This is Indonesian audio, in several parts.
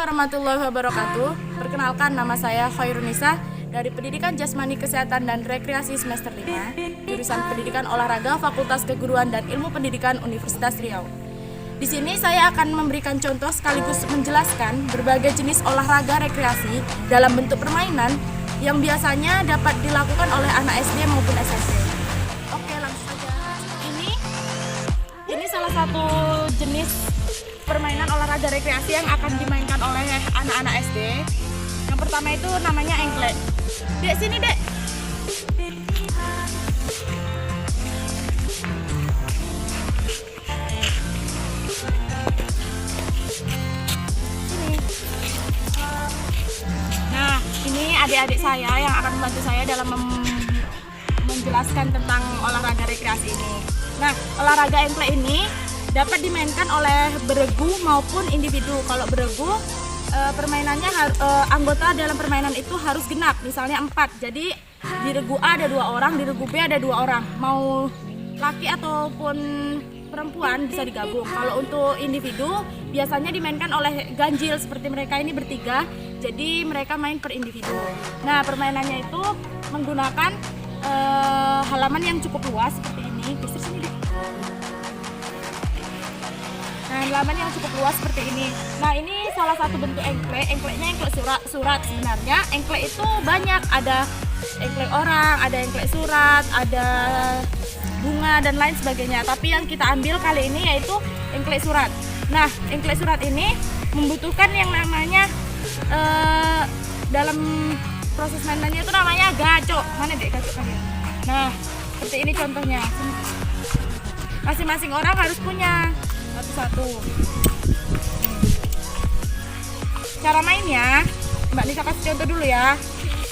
warahmatullahi wabarakatuh. Perkenalkan, nama saya Khairunisa dari Pendidikan Jasmani Kesehatan dan Rekreasi semester 5, jurusan Pendidikan Olahraga Fakultas Keguruan dan Ilmu Pendidikan Universitas Riau. Di sini saya akan memberikan contoh sekaligus menjelaskan berbagai jenis olahraga rekreasi dalam bentuk permainan yang biasanya dapat dilakukan oleh anak SD maupun SMP. Oke, langsung saja. Ini salah satu jenis permainan olahraga rekreasi yang akan dimainkan oleh anak-anak SD. Yang pertama itu namanya engklek. Dek, sini dek. Sini. Nah, ini adik-adik saya yang akan membantu saya dalam menjelaskan tentang olahraga rekreasi ini. Nah, olahraga engklek ini dapat dimainkan oleh beregu maupun individu. Kalau beregu, permainannya anggota dalam permainan itu harus genap, misalnya 4. Jadi di regu A ada 2 orang, di regu B ada 2 orang. Mau laki ataupun perempuan bisa digabung. Kalau untuk individu biasanya dimainkan oleh ganjil seperti mereka ini bertiga. Jadi mereka main per individu. Nah, permainannya itu menggunakan halaman yang cukup luas seperti ini. Geser sini deh. Nah, halaman yang cukup luas seperti ini. Nah, ini salah satu bentuk engklek. Engkleknya engklek surat. Sebenarnya engklek itu banyak. Ada engklek orang, ada engklek surat, ada bunga dan lain sebagainya. Tapi yang kita ambil kali ini yaitu engklek surat. Nah, engklek surat ini membutuhkan yang namanya dalam proses mainannya itu namanya gacok. Mana dek gacok kalian? Nah, seperti ini contohnya. Masing-masing orang harus punya satu-satu. Cara mainnya, Mbak Nisa kasih contoh dulu ya.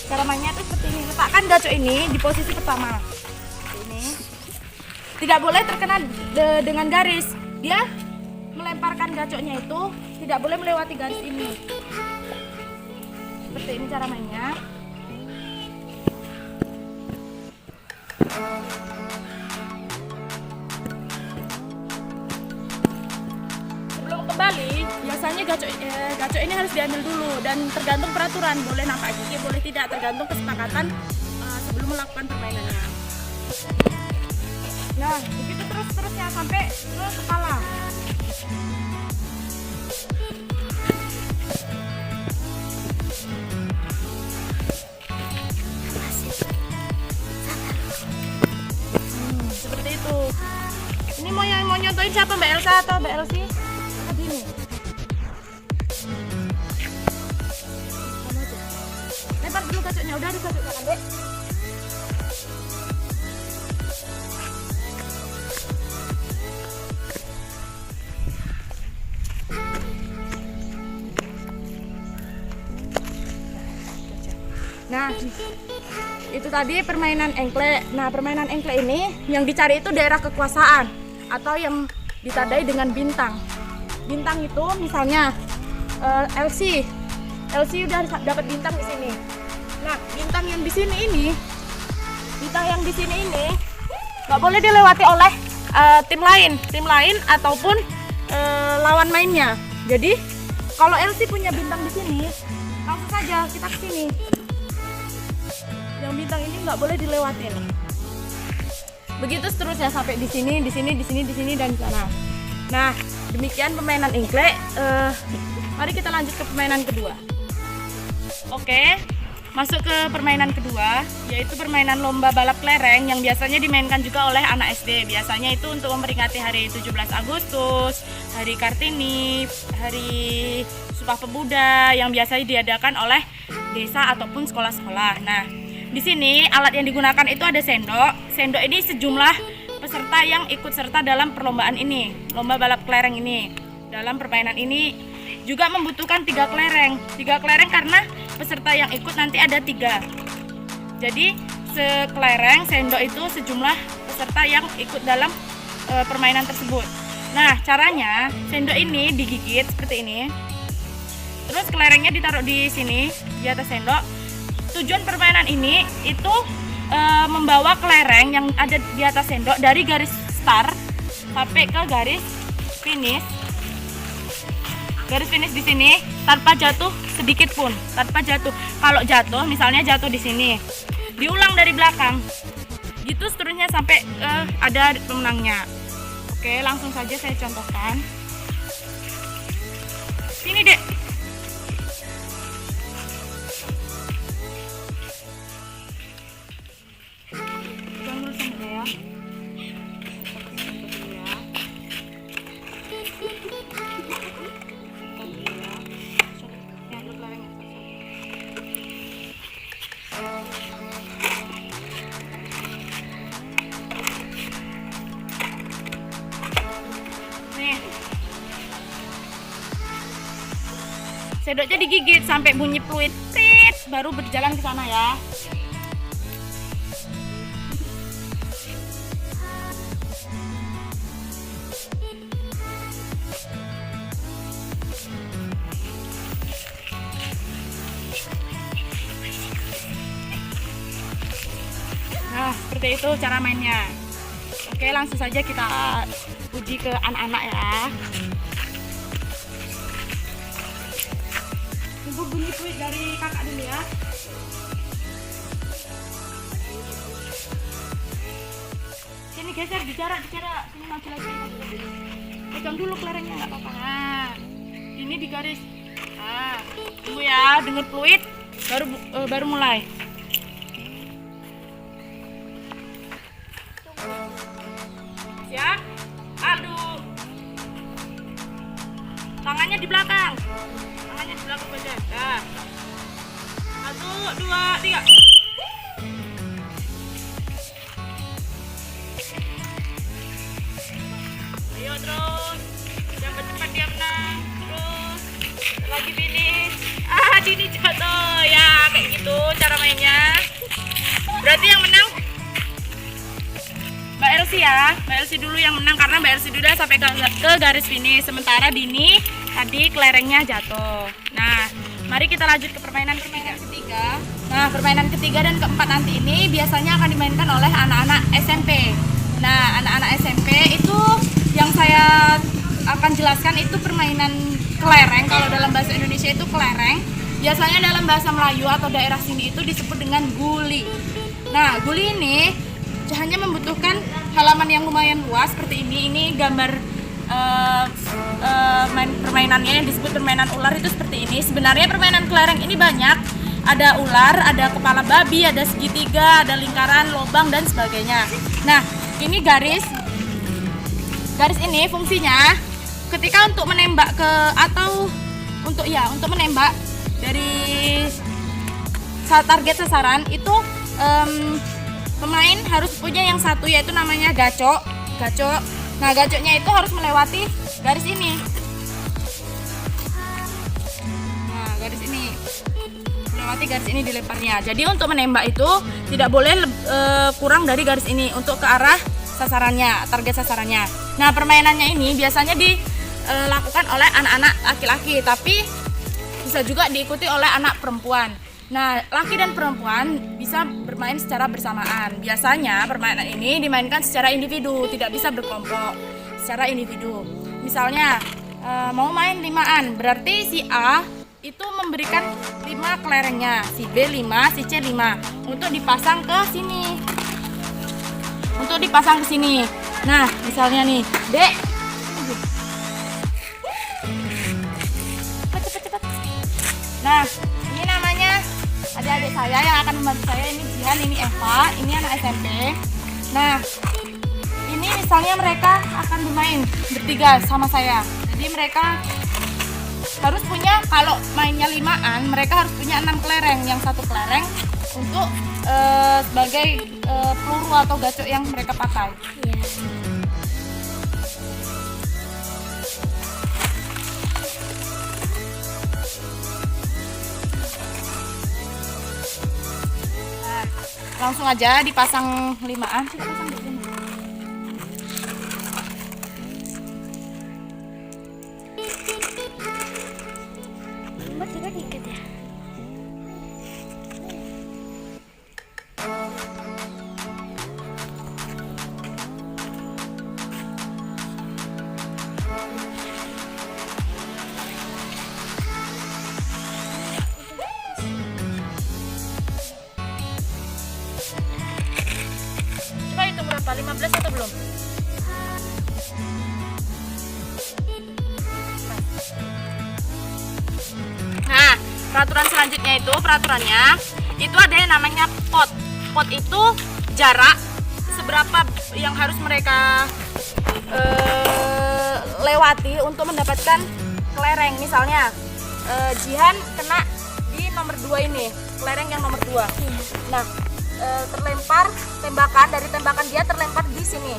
Cara mainnya itu seperti ini. Letakkan gacok ini di posisi pertama. Seperti ini. Tidak boleh terkena dengan garis. Dia melemparkan gacoknya itu tidak boleh melewati garis ini. Seperti ini cara mainnya. Kembali, biasanya gacok ini harus diambil dulu dan tergantung peraturan, boleh nampak gigi, boleh tidak, tergantung kesepakatan sebelum melakukan permainannya. Nah, begitu terus-terusnya sampai ke kepala. Seperti itu. Ini mau nyontohin siapa, Mbak Elsa atau Mbak Elsie? Lempar dulu gacoknya, udah ada gacoknya kan, Dek? Nah, itu tadi permainan engklek. Nah, permainan engklek ini yang dicari itu daerah kekuasaan atau yang ditandai dengan bintang. Bintang itu misalnya Elsie udah dapat bintang di sini. Nah, bintang yang di sini ini nggak boleh dilewati oleh tim lain ataupun lawan mainnya. Jadi kalau Elsie punya bintang di sini, langsung saja kita ke sini. Yang bintang ini nggak boleh dilewatin. Begitu seterusnya sampai di sini dan di sana. Nah, demikian permainan engklek. Mari kita lanjut ke permainan kedua. Oke, masuk ke permainan kedua, yaitu permainan lomba balap kelereng yang biasanya dimainkan juga oleh anak SD. Biasanya itu untuk memperingati hari 17 Agustus, Hari Kartini, Hari Sumpah Pemuda yang biasanya diadakan oleh desa ataupun sekolah-sekolah. Nah, di sini alat yang digunakan itu ada sendok. Sendok ini sejumlah peserta yang ikut serta dalam perlombaan ini, lomba balap kelereng ini. Dalam permainan ini juga membutuhkan 3 kelereng. 3 kelereng karena peserta yang ikut nanti ada 3. Jadi sekelereng sendok itu sejumlah peserta yang ikut dalam permainan tersebut. Nah, caranya sendok ini digigit seperti ini. Terus kelerengnya ditaruh di sini di atas sendok. Tujuan permainan ini itu membawa kelereng yang ada di atas sendok dari garis start sampai ke garis finish garis finish di sini tanpa jatuh sedikit pun, tanpa jatuh. Kalau jatuh, misalnya jatuh di sini, diulang dari belakang. Gitu seterusnya sampai ada pemenangnya. Oke, langsung saja saya contohkan. Sini, Dek. Pegang dulu sama saya. Sendoknya digigit sampai bunyi fluid, tit, baru berjalan ke sana ya. Nah, seperti itu cara mainnya. Oke, langsung saja kita uji ke anak-anak ya. Tunggu bunyi fluid dari kakak dulu ya. Sini geser, bicara. Sini maju lagi. Pegang dulu kelerengnya, nggak apa-apa. Nah, ini di garis. Nah, tunggu ya, dengar fluid, baru mulai. Siap? Aduh. Tangannya di belakang. Saja. Nah. 1, 2, 3. Ayo terus. Yang cepat dia menang. Terus. Lagi finish. Dini jatuh. Ya, kayak gitu cara mainnya. Berarti yang menang Mbak Elsie ya. Mbak Elsie dulu yang menang karena Mbak Elsie dulu sampai ke garis finish. Sementara Dini tadi kelerengnya jatuh. Nah, mari kita lanjut ke permainan ketiga. Nah, permainan ketiga dan keempat nanti ini biasanya akan dimainkan oleh anak-anak SMP. Nah, anak-anak SMP itu yang saya akan jelaskan itu permainan kelereng. Kalau dalam bahasa Indonesia itu kelereng. Biasanya dalam bahasa Melayu atau daerah sini itu disebut dengan guli. Nah, guli ini hanya membutuhkan halaman yang lumayan luas seperti ini. Ini gambar permainannya yang disebut permainan ular itu seperti ini. Sebenarnya permainan kelereng ini banyak. Ada ular, ada kepala babi, ada segitiga, ada lingkaran, lubang dan sebagainya. Nah, ini garis ini fungsinya ketika untuk menembak atau untuk menembak dari target sasaran itu pemain harus punya yang satu, yaitu namanya gacok. Nah, gacoknya itu harus melewati garis ini. Nah, garis ini. Melewati garis ini dileparnya. Jadi untuk menembak itu tidak boleh kurang dari garis ini untuk ke arah sasarannya, target sasarannya. Nah, permainannya ini biasanya dilakukan oleh anak-anak laki-laki, tapi bisa juga diikuti oleh anak perempuan. Nah, laki dan perempuan bisa bermain secara bersamaan. Biasanya permainan ini dimainkan secara individu, tidak bisa berkelompok, secara individu. Misalnya mau main 5-an, berarti si A itu memberikan 5 kelerengnya, si B 5, si C 5 untuk dipasang ke sini. Nah, misalnya nih, Dek. Cepet. Nah, ini namanya adik-adik saya yang akan membantu saya. Ini Jihan, ini Eva, ini anak SMP. Nah, ini misalnya mereka akan bermain bertiga sama saya. Jadi mereka harus punya, kalau mainnya 5-an, mereka harus punya 6 kelereng. Yang satu kelereng untuk sebagai peluru atau gacok yang mereka pakai. Nah, langsung aja dipasang 5-an. Kita pasang di sini. Dikit ya. Nah, Peraturan selanjutnya itu, peraturannya itu ada yang namanya pot. Pot itu jarak seberapa yang harus mereka lewati untuk mendapatkan kelereng. Misalnya Jihan kena di nomor 2 ini, kelereng yang nomor 2. Nah, terlempar tembakan, dari tembakan dia terlempar di sini.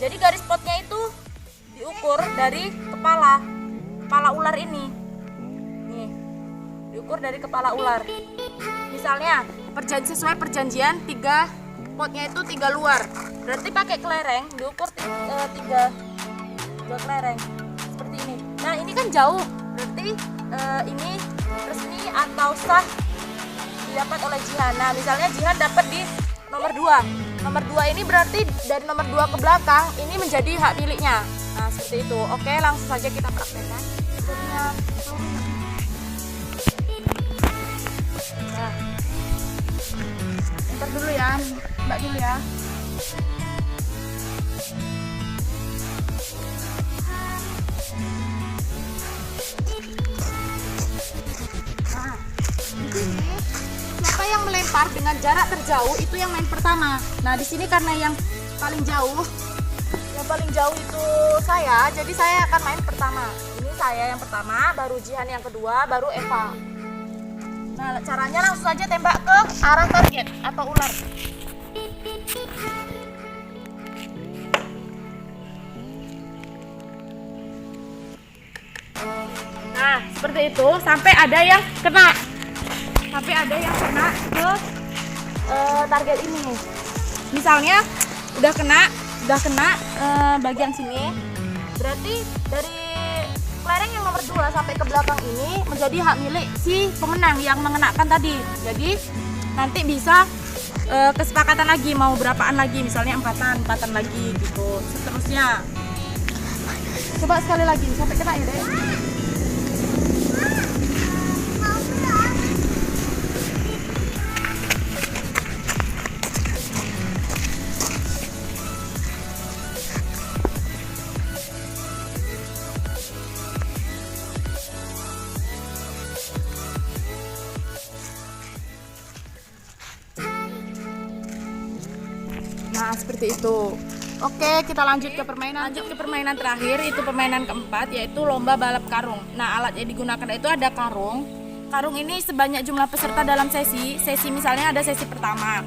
Jadi garis potnya itu diukur dari kepala ular ini. Nih, diukur dari kepala ular. Misalnya sesuai perjanjian 3 potnya itu 3 luar. Berarti pakai kelereng diukur 3 kelereng seperti ini. Nah, ini kan jauh. Berarti ini resmi atau sah didapat oleh Jihan. Nah, misalnya Jihan dapat di nomor 2. Nomor 2 ini berarti dari nomor 2 ke belakang ini menjadi hak miliknya. Nah, seperti itu. Oke, langsung saja kita praktekkan. Nah, bentar dulu ya, Mbak dulu ya. Nah, di sini siapa yang melempar dengan jarak terjauh itu yang main pertama. Nah, di sini karena yang paling jauh itu saya, jadi saya akan main pertama. Ini saya yang pertama, baru Jihan yang kedua, baru Eva. Nah, caranya langsung saja tembak ke arah target atau ular. Nah, seperti itu sampai ada yang kena. Sampai ada yang kena ke target ini. Misalnya udah kena bagian sini. Berarti dari kelereng yang nomor 2 sampai ke belakang ini menjadi hak milik si pemenang yang mengenakan tadi. Jadi nanti bisa kesepakatan lagi mau berapaan lagi, misalnya empatan lagi gitu, seterusnya. Coba sekali lagi sampai kena ya, Dek. Nah, seperti itu. Oke, kita lanjut ke permainan terakhir, itu permainan keempat, yaitu lomba balap karung. Nah, alat yang digunakan itu ada karung. Karung ini sebanyak jumlah peserta dalam sesi misalnya ada sesi pertama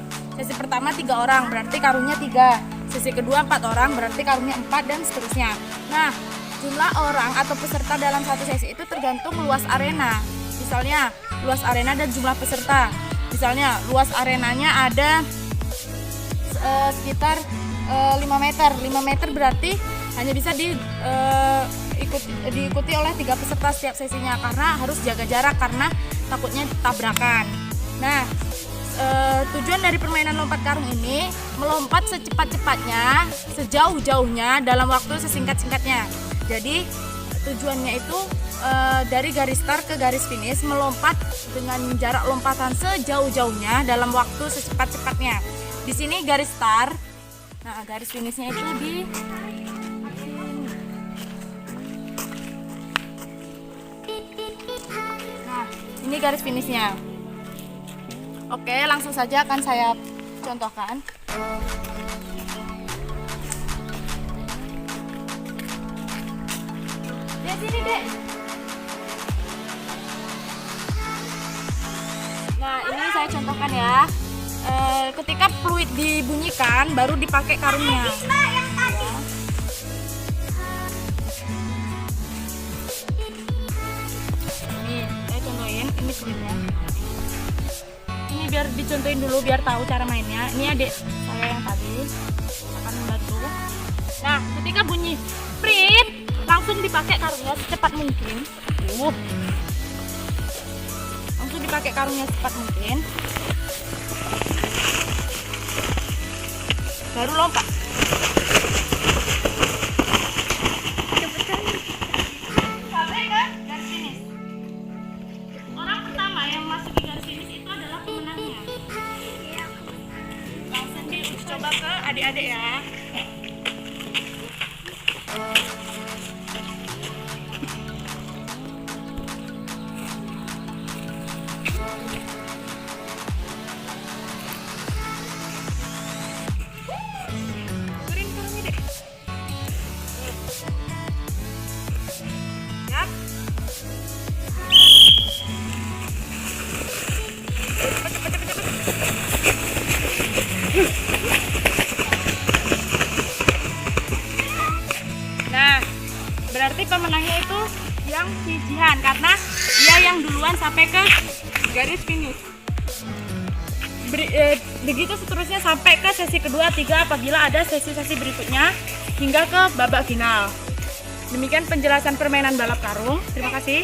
3 orang, berarti karungnya 3. Sesi kedua 4 orang, berarti karungnya 4, dan seterusnya. Nah, jumlah orang atau peserta dalam satu sesi itu tergantung luas arena. Misalnya luas arena dan jumlah peserta. Misalnya luas arenanya ada sekitar 5 meter. 5 meter berarti hanya bisa diikuti oleh 3 peserta setiap sesinya, karena harus jaga jarak karena takutnya tabrakan. Nah, tujuan dari permainan lompat karung ini melompat secepat-cepatnya, sejauh-jauhnya dalam waktu sesingkat-singkatnya. Jadi tujuannya itu dari garis start ke garis finish melompat dengan jarak lompatan sejauh-jauhnya dalam waktu secepat-cepatnya. Di sini garis start. Nah, garis finishnya itu di Nah, ini garis finishnya. Oke, langsung saja akan saya contohkan. Lihat sini, Dek. Nah, ini saya contohkan ya. Ketika fluid dibunyikan baru dipakai karungnya. Nih, saya contohin ini fluidnya. Ini biar dicontohin dulu biar tahu cara mainnya. Ini adik saya yang tadi akan membantu. Nah, ketika bunyi fluid langsung dipakai karungnya secepat mungkin. Langsung dipakai karungnya secepat mungkin. Baru lompat. Sampai ke garis finish. Orang pertama yang masuk di garis finish itu adalah pemenangnya. Langsung diuji coba ke adik-adik ya. si Jihan karena dia yang duluan sampai ke garis finish. Begitu seterusnya sampai ke sesi kedua, tiga apabila ada sesi-sesi berikutnya hingga ke babak final. Demikian penjelasan permainan balap karung. Terima kasih.